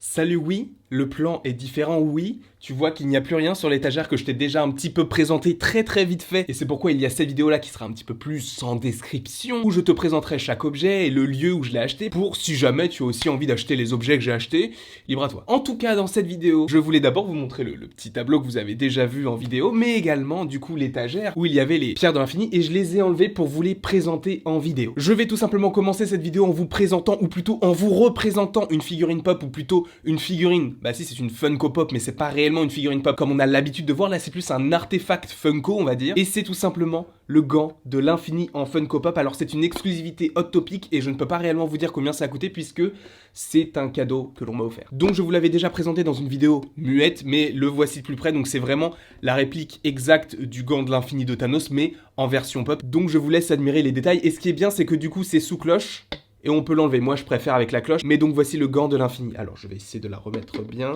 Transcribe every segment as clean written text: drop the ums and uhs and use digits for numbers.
Salut, oui, le plan est différent, oui. Tu vois qu'il n'y a plus rien sur l'étagère que je t'ai déjà un petit peu présenté très vite fait. Et c'est pourquoi il y a cette vidéo là qui sera un petit peu plus sans description, où je te présenterai chaque objet et le lieu où je l'ai acheté, pour si jamais tu as aussi envie d'acheter les objets que j'ai achetés, libre à toi. En tout cas, dans cette vidéo, je voulais d'abord vous montrer le petit tableau que vous avez déjà vu en vidéo, mais également du coup l'étagère où il y avait les pierres de l'infini, et je les ai enlevées pour vous les présenter en vidéo. Je vais tout simplement commencer cette vidéo en vous présentant, ou plutôt en vous représentant une figurine pop, ou plutôt une figurine, bah si c'est une Funko Pop, mais c'est pas réellement une figurine pop comme on a l'habitude de voir, là c'est plus un artefact Funko on va dire, et c'est tout simplement le gant de l'infini en Funko Pop. Alors c'est une exclusivité Hot Topic et je ne peux pas réellement vous dire combien ça a coûté puisque c'est un cadeau que l'on m'a offert. Donc je vous l'avais déjà présenté dans une vidéo muette, mais le voici de plus près, donc c'est vraiment la réplique exacte du gant de l'infini de Thanos, mais en version pop, donc je vous laisse admirer les détails, et ce qui est bien c'est que du coup c'est sous cloche, et on peut l'enlever. Moi je préfère avec la cloche, mais donc voici le gant de l'infini. Alors je vais essayer de la remettre bien.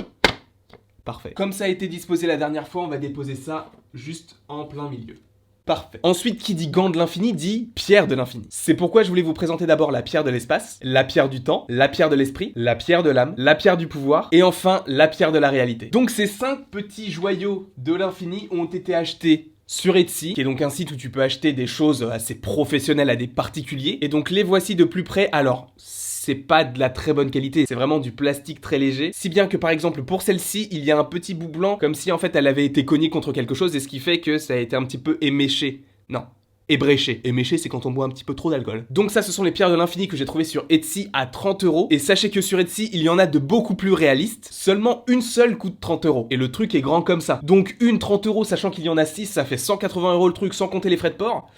Parfait. Comme ça a été disposé la dernière fois, on va déposer ça juste en plein milieu. Parfait. Ensuite, qui dit gant de l'infini dit pierre de l'infini. C'est pourquoi je voulais vous présenter d'abord la pierre de l'espace, la pierre du temps, la pierre de l'esprit, la pierre de l'âme, la pierre du pouvoir, et enfin la pierre de la réalité. Donc ces 5 petits joyaux de l'infini ont été achetés sur Etsy, qui est donc un site où tu peux acheter des choses assez professionnelles à des particuliers. Et donc les voici de plus près. Alors, c'est pas de la très bonne qualité, c'est vraiment du plastique très léger. Si bien que par exemple pour celle-ci, il y a un petit bout blanc, comme si en fait elle avait été cognée contre quelque chose, et ce qui fait que ça a été un petit peu éméché. Non. Ébréché. Éméché, c'est quand on boit un petit peu trop d'alcool. Donc ça, ce sont les pierres de l'infini que j'ai trouvées sur Etsy à 30 €. Et sachez que sur Etsy, il y en a de beaucoup plus réalistes. Seulement une seule coûte 30 €. Et le truc est grand comme ça. Donc une 30 €, sachant qu'il y en a 6, ça fait 180 € le truc, sans compter les frais de port.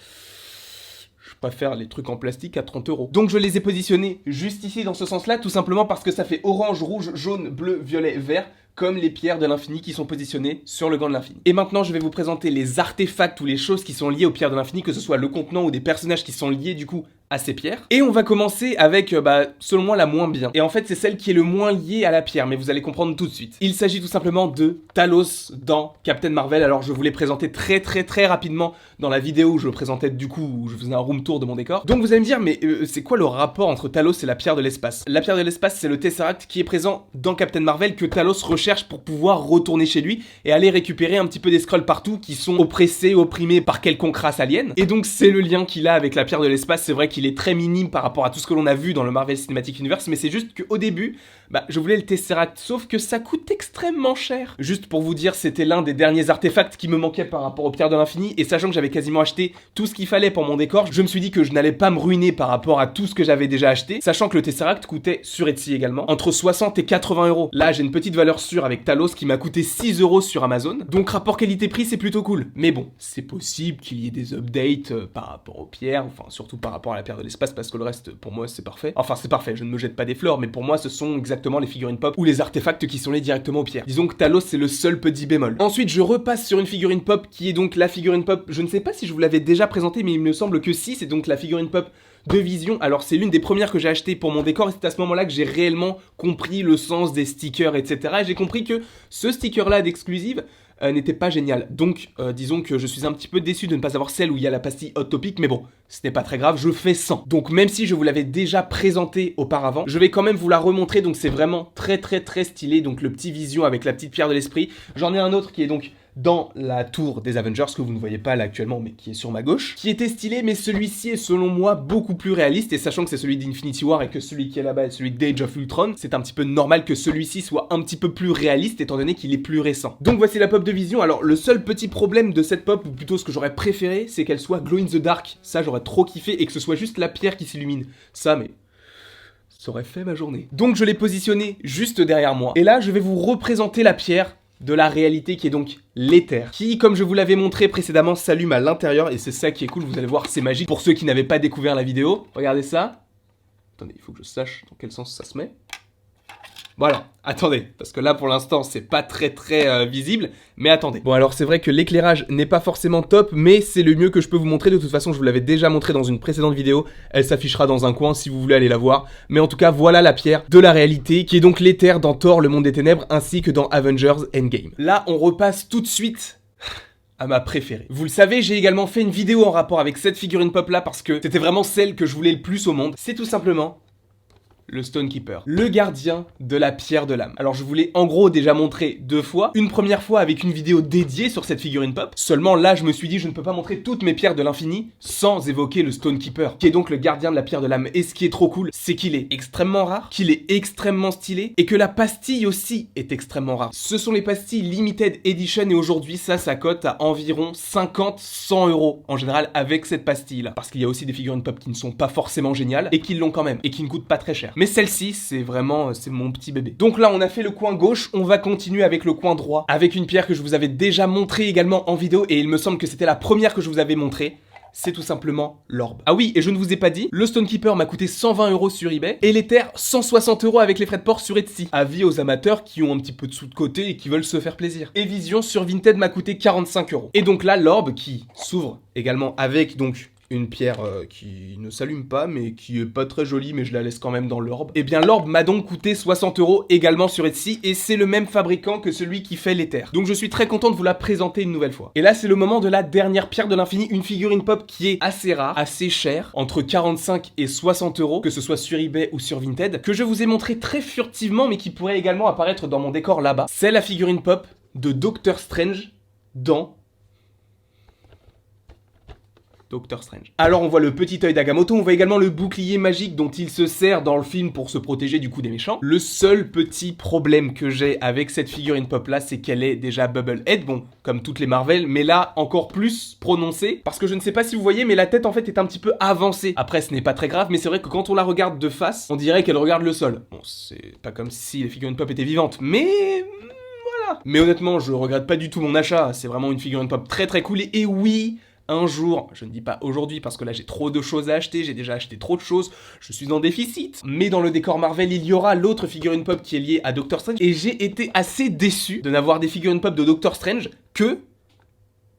Je préfère les trucs en plastique à 30 €. Donc je les ai positionnés juste ici dans ce sens-là, tout simplement parce que ça fait orange, rouge, jaune, bleu, violet, vert, comme les pierres de l'infini qui sont positionnées sur le gant de l'infini. Et maintenant, je vais vous présenter les artefacts ou les choses qui sont liées aux pierres de l'infini, que ce soit le contenant ou des personnages qui sont liés du coup à ces pierres. Et on va commencer avec, selon moi, la moins bien. Et en fait, c'est celle qui est le moins liée à la pierre, mais vous allez comprendre tout de suite. Il s'agit tout simplement de Talos dans Captain Marvel. Alors, je vous l'ai présenté très rapidement dans la vidéo où je le présentais du coup, où je faisais un room tour de mon décor. Donc vous allez me dire, mais c'est quoi le rapport entre Talos et la pierre de l'espace? La pierre de l'espace, c'est le Tesseract qui est présent dans Captain Marvel, que Talos recherche pour pouvoir retourner chez lui et aller récupérer un petit peu des Skrulls partout qui sont oppressés, opprimés par quelconque race alien. Et donc c'est le lien qu'il a avec la pierre de l'espace. C'est vrai qu'il est très minime par rapport à tout ce que l'on a vu dans le Marvel Cinematic Universe, mais c'est juste qu'au début, je voulais le Tesseract, sauf que ça coûte extrêmement cher. Juste pour vous dire, c'était l'un des derniers artefacts qui me manquait par rapport aux pierres de l'infini, et sachant que j'avais quasiment acheté tout ce qu'il fallait pour mon décor, je me suis dit que je n'allais pas me ruiner par rapport à tout ce que j'avais déjà acheté, sachant que le Tesseract coûtait sur Etsy également entre 60 et 80 €. Là, j'ai une petite valeur sûre avec Talos qui m'a coûté 6 € sur Amazon, donc rapport qualité-prix, c'est plutôt cool. Mais bon, c'est possible qu'il y ait des updates par rapport aux pierres, enfin surtout par rapport à la pierre de l'espace, parce que le reste, pour moi, c'est parfait. Enfin, c'est parfait, je ne me jette pas des fleurs, mais pour moi, ce sont exactement les figurines pop ou les artefacts qui sont liés directement aux pierres. Disons que Talos, c'est le seul petit bémol. Ensuite, je repasse sur une figurine pop qui est donc la figurine pop, je ne sais pas si je vous l'avais déjà présentée, mais il me semble que si, c'est donc la figurine pop de Vision. Alors c'est l'une des premières que j'ai achetées pour mon décor, et c'est à ce moment-là que j'ai réellement compris le sens des stickers, etc. Et j'ai compris que ce sticker-là d'exclusive n'était pas génial. Donc disons que je suis un petit peu déçu de ne pas avoir celle où il y a la pastille Hot Topic, mais bon, ce n'est pas très grave, je fais 100. Donc même si je vous l'avais déjà présenté auparavant, je vais quand même vous la remontrer, donc c'est vraiment très stylé. Donc le petit Vision avec la petite pierre de l'esprit. J'en ai un autre qui est donc dans la tour des Avengers, que vous ne voyez pas là actuellement, mais qui est sur ma gauche, qui était stylé, mais celui-ci est selon moi beaucoup plus réaliste, et sachant que c'est celui d'Infinity War et que celui qui est là-bas est celui d'Age of Ultron, c'est un petit peu normal que celui-ci soit un petit peu plus réaliste, étant donné qu'il est plus récent. Donc voici la pop de Vision. Alors le seul petit problème de cette pop, ou plutôt ce que j'aurais préféré, c'est qu'elle soit glow in the dark. Ça j'aurais trop kiffé, et que ce soit juste la pierre qui s'illumine. Ça, mais ça aurait fait ma journée. Donc je l'ai positionné juste derrière moi, et là je vais vous représenter la pierre de la réalité, qui est donc l'éther, qui, comme je vous l'avais montré précédemment, s'allume à l'intérieur, et c'est ça qui est cool, vous allez voir, c'est magique. Pour ceux qui n'avaient pas découvert la vidéo, regardez ça. Attendez, il faut que je sache dans quel sens ça se met. Voilà, attendez, parce que là pour l'instant c'est pas très visible, mais attendez. Bon, alors c'est vrai que l'éclairage n'est pas forcément top, mais c'est le mieux que je peux vous montrer. De toute façon, je vous l'avais déjà montré dans une précédente vidéo, elle s'affichera dans un coin si vous voulez aller la voir. Mais en tout cas, voilà la pierre de la réalité, qui est donc l'éther dans Thor, le monde des ténèbres, ainsi que dans Avengers Endgame. Là, on repasse tout de suite à ma préférée. Vous le savez, j'ai également fait une vidéo en rapport avec cette figurine pop là, parce que c'était vraiment celle que je voulais le plus au monde. C'est tout simplement le Stonekeeper, le gardien de la pierre de l'âme. Alors je vous l'ai en gros déjà montré 2 fois, une première fois avec une vidéo dédiée sur cette figurine pop, seulement là je me suis dit je ne peux pas montrer toutes mes pierres de l'infini sans évoquer le Stonekeeper, qui est donc le gardien de la pierre de l'âme. Et ce qui est trop cool, c'est qu'il est extrêmement rare, qu'il est extrêmement stylé, et que la pastille aussi est extrêmement rare. Ce sont les pastilles Limited Edition, et aujourd'hui ça cote à environ 50-100 € en général avec cette pastille là, parce qu'il y a aussi des figurines pop qui ne sont pas forcément géniales, et qui l'ont quand même, et qui ne coûtent pas très cher. Mais celle-ci, c'est vraiment, c'est mon petit bébé. Donc là, on a fait le coin gauche, on va continuer avec le coin droit, avec une pierre que je vous avais déjà montrée également en vidéo, et il me semble que c'était la première que je vous avais montrée. C'est tout simplement l'orbe. Ah oui, et je ne vous ai pas dit, le Stonekeeper m'a coûté 120 € sur eBay, et l'Ether 160 € avec les frais de port sur Etsy. Avis aux amateurs qui ont un petit peu de sous de côté et qui veulent se faire plaisir. Et Vision sur Vinted m'a coûté 45 €. Et donc là, l'orbe qui s'ouvre également avec donc une pierre qui ne s'allume pas, mais qui est pas très jolie, mais je la laisse quand même dans l'orbe. Et bien l'orbe m'a donc coûté 60 € également sur Etsy, et c'est le même fabricant que celui qui fait l'Ether. Donc je suis très content de vous la présenter une nouvelle fois. Et là c'est le moment de la dernière pierre de l'infini, une figurine pop qui est assez rare, assez chère, entre 45 et 60 €, que ce soit sur eBay ou sur Vinted, que je vous ai montré très furtivement, mais qui pourrait également apparaître dans mon décor là-bas. C'est la figurine pop de Doctor Strange dans Doctor Strange. Alors on voit le petit œil d'Agamotto, on voit également le bouclier magique dont il se sert dans le film pour se protéger du coup des méchants. Le seul petit problème que j'ai avec cette figurine pop là, c'est qu'elle est déjà Bubblehead, bon, comme toutes les Marvel, mais là encore plus prononcée, parce que je ne sais pas si vous voyez, mais la tête en fait est un petit peu avancée. Après ce n'est pas très grave, mais c'est vrai que quand on la regarde de face, on dirait qu'elle regarde le sol. Bon, c'est pas comme si les figurines pop étaient vivantes, mais voilà. Mais honnêtement, je regrette pas du tout mon achat, c'est vraiment une figurine pop très très cool, et oui, un jour, je ne dis pas aujourd'hui parce que là j'ai trop de choses à acheter, j'ai déjà acheté trop de choses, je suis en déficit. Mais dans le décor Marvel, il y aura l'autre figurine pop qui est liée à Doctor Strange. Et j'ai été assez déçu de n'avoir des figurines pop de Doctor Strange que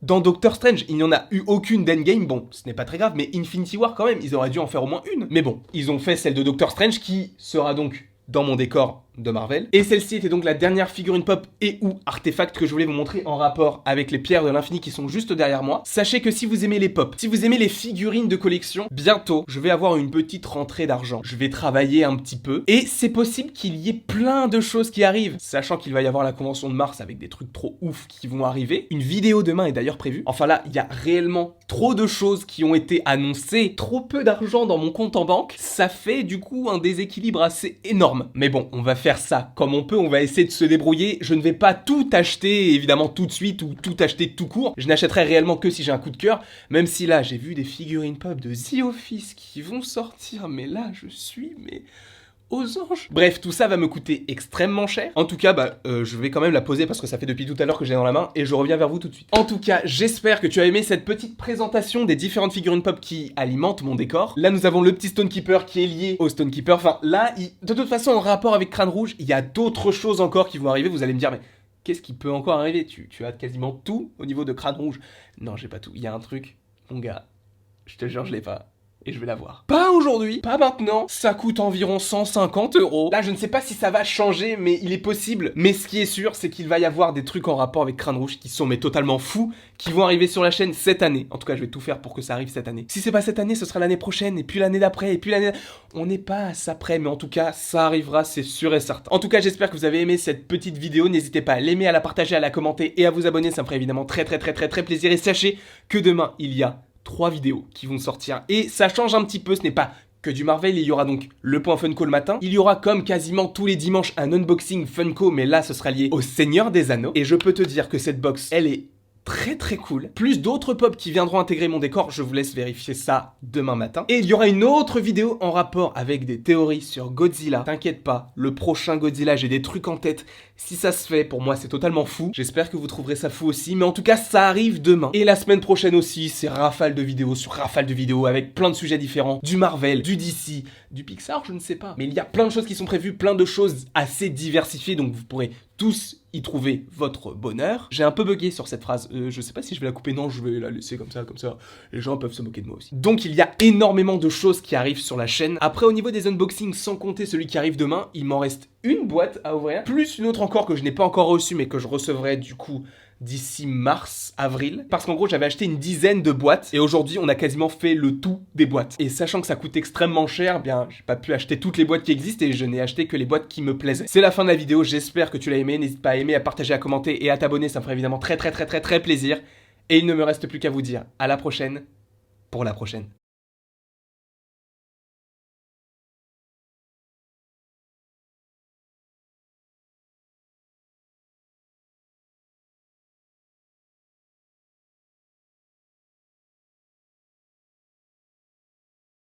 dans Doctor Strange. Il n'y en a eu aucune d'Endgame, bon, ce n'est pas très grave, mais Infinity War quand même, ils auraient dû en faire au moins une. Mais bon, ils ont fait celle de Doctor Strange qui sera donc dans mon décor de Marvel. Et celle-ci était donc la dernière figurine pop et ou artefact que je voulais vous montrer en rapport avec les pierres de l'infini qui sont juste derrière moi. Sachez que si vous aimez les pop, si vous aimez les figurines de collection, bientôt je vais avoir une petite rentrée d'argent. Je vais travailler un petit peu et c'est possible qu'il y ait plein de choses qui arrivent. Sachant qu'il va y avoir la convention de Mars avec des trucs trop ouf qui vont arriver. Une vidéo demain est d'ailleurs prévue. Enfin là, il y a réellement trop de choses qui ont été annoncées, trop peu d'argent dans mon compte en banque. Ça fait du coup un déséquilibre assez énorme. Mais bon, on va faire ça comme on peut, on va essayer de se débrouiller. Je ne vais pas tout acheter évidemment tout de suite ou tout acheter tout court. Je n'achèterai réellement que si j'ai un coup de cœur, même si là j'ai vu des figurines pop de The Office qui vont sortir, mais là je suis aux anges. Bref, tout ça va me coûter extrêmement cher. En tout cas, je vais quand même la poser parce que ça fait depuis tout à l'heure que j'ai dans la main et je reviens vers vous tout de suite. En tout cas, j'espère que tu as aimé cette petite présentation des différentes figurines pop qui alimentent mon décor. Là, nous avons le petit Stonekeeper qui est lié au Stonekeeper. Enfin, là, de toute façon, en rapport avec Crâne Rouge, il y a d'autres choses encore qui vont arriver. Vous allez me dire, mais qu'est-ce qui peut encore arriver? Tu as quasiment tout au niveau de Crâne Rouge. Non, j'ai pas tout. Il y a un truc, mon gars, je te jure, je l'ai pas. Et je vais la voir. Pas aujourd'hui, pas maintenant, ça coûte environ 150 €. Là, je ne sais pas si ça va changer, mais il est possible. Mais ce qui est sûr, c'est qu'il va y avoir des trucs en rapport avec Crâne Rouge qui sont mais totalement fous, qui vont arriver sur la chaîne cette année. En tout cas, je vais tout faire pour que ça arrive cette année. Si c'est pas cette année, ce sera l'année prochaine, et puis l'année d'après, et puis l'année... On n'est pas à ça près, mais en tout cas, ça arrivera, c'est sûr et certain. En tout cas, j'espère que vous avez aimé cette petite vidéo. N'hésitez pas à l'aimer, à la partager, à la commenter et à vous abonner. Ça me ferait évidemment très plaisir. Et sachez que demain, il y a 3 vidéos qui vont sortir et ça change un petit peu, ce n'est pas que du Marvel, il y aura donc le point Funko le matin, il y aura comme quasiment tous les dimanches un unboxing Funko, mais là ce sera lié au Seigneur des Anneaux et je peux te dire que cette box, elle est très cool, plus d'autres pop qui viendront intégrer mon décor, je vous laisse vérifier ça demain matin. Et il y aura une autre vidéo en rapport avec des théories sur Godzilla, t'inquiète pas, le prochain Godzilla, j'ai des trucs en tête, si ça se fait, pour moi c'est totalement fou, j'espère que vous trouverez ça fou aussi, mais en tout cas ça arrive demain. Et la semaine prochaine aussi, c'est rafale de vidéos sur rafale de vidéos avec plein de sujets différents, du Marvel, du DC, du Pixar, je ne sais pas, mais il y a plein de choses qui sont prévues, plein de choses assez diversifiées, donc vous pourrez tous y trouver votre bonheur. J'ai un peu bugué sur cette phrase, je sais pas si je vais la couper, non je vais la laisser comme ça, les gens peuvent se moquer de moi aussi. Donc il y a énormément de choses qui arrivent sur la chaîne. Après au niveau des unboxings, sans compter celui qui arrive demain, il m'en reste une boîte à ouvrir, plus une autre encore que je n'ai pas encore reçue, mais que je recevrai du coup d'ici mars, avril. Parce qu'en gros, j'avais acheté une dizaine de boîtes et aujourd'hui, on a quasiment fait le tout des boîtes. Et sachant que ça coûte extrêmement cher, bien, j'ai pas pu acheter toutes les boîtes qui existent et je n'ai acheté que les boîtes qui me plaisaient. C'est la fin de la vidéo, j'espère que tu l'as aimé. N'hésite pas à aimer, à partager, à commenter et à t'abonner, ça me ferait évidemment très plaisir. Et il ne me reste plus qu'à vous dire à la prochaine pour la prochaine.